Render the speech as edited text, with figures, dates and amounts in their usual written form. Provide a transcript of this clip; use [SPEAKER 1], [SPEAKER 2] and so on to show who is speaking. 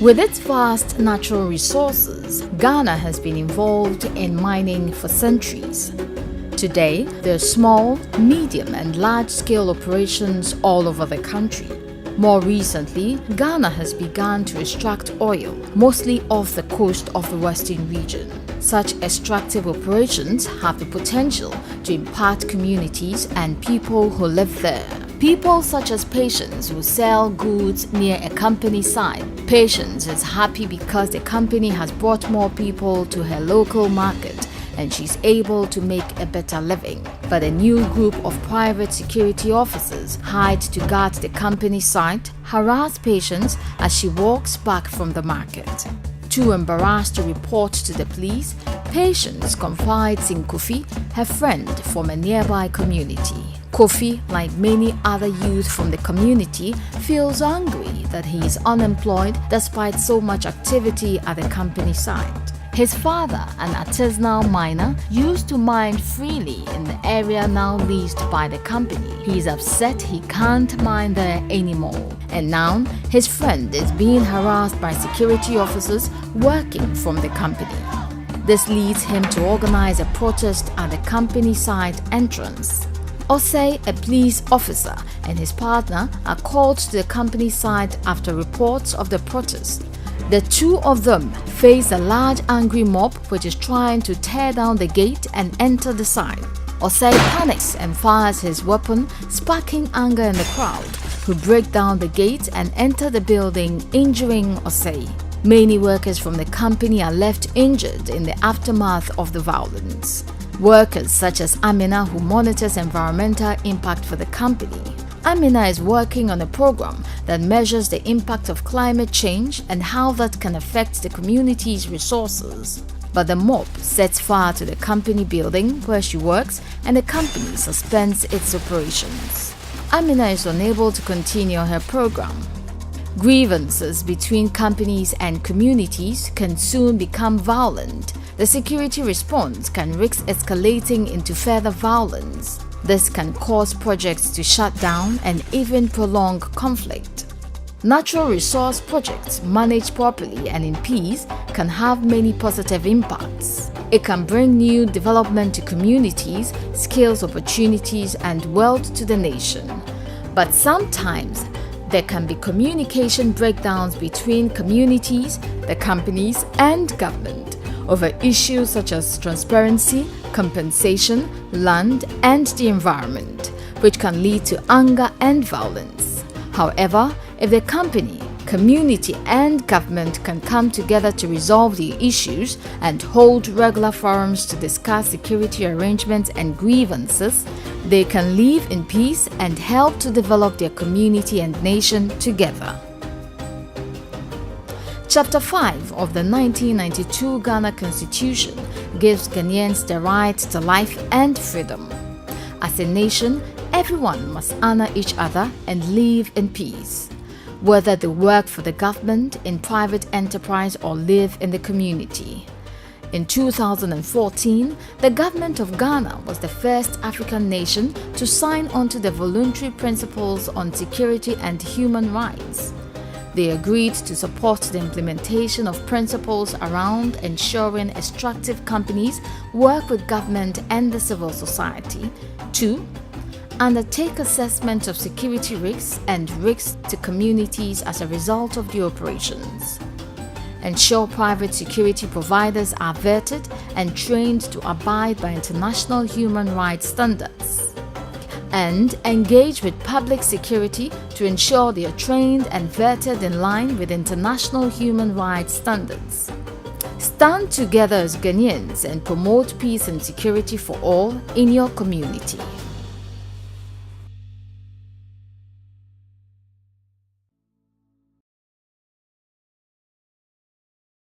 [SPEAKER 1] With its vast natural resources, Ghana has been involved in mining for centuries. Today, there are small, medium and large-scale operations all over the country. More recently, Ghana has begun to extract oil, mostly off the coast of the western region. Such extractive operations have the potential to impact communities and people who live there. People such as Patience who sell goods near a company site. Patience is happy because the company has brought more people to her local market and she's able to make a better living. But a new group of private security officers hired to guard the company site harass Patience as she walks back from the market. Too embarrassed to report to the police, Patience confides in Kofi, her friend from a nearby community. Kofi, like many other youth from the community, feels angry that he is unemployed despite so much activity at the company site. His father, an artisanal miner, used to mine freely in the area now leased by the company. He is upset he can't mine there anymore. And now, his friend is being harassed by security officers working from the company. This leads him to organize a protest at the company site entrance. Osei, a police officer, and his partner are called to the company site after reports of the protest. The two of them face a large angry mob which is trying to tear down the gate and enter the site. Osei panics and fires his weapon, sparking anger in the crowd, who break down the gate and enter the building, injuring Osei. Many workers from the company are left injured in the aftermath of the violence. Workers such as Amina, who monitors environmental impact for the company. Amina is working on a program that measures the impact of climate change and how that can affect the community's resources. But the mob sets fire to the company building where she works and the company suspends its operations. Amina is unable to continue her program. Grievances between companies and communities can soon become violent. The security response can risk escalating into further violence. This can cause projects to shut down and even prolong conflict. Natural resource projects managed properly and in peace can have many positive impacts. It can bring new development to communities, skills opportunities, and wealth to the nation. But sometimes, there can be communication breakdowns between communities, the companies, and government over issues such as transparency, compensation, land, and the environment, which can lead to anger and violence. However, if the company, community, and government can come together to resolve the issues and hold regular forums to discuss security arrangements and grievances, they can live in peace and help to develop their community and nation together. Chapter 5 of the 1992 Ghana Constitution gives Ghanaians the right to life and freedom. As a nation, everyone must honor each other and live in peace, whether they work for the government, in private enterprise, or live in the community. In 2014, the government of Ghana was the first African nation to sign onto the voluntary principles on security and human rights. They agreed to support the implementation of principles around ensuring extractive companies work with government and the civil society. 2. Undertake assessment of security risks and risks to communities as a result of the operations. Ensure private security providers are vetted and trained to abide by international human rights standards. And engage with public security to ensure they are trained and vetted in line with international human rights standards. Stand together as Ghanaians and promote peace and security for all in your community.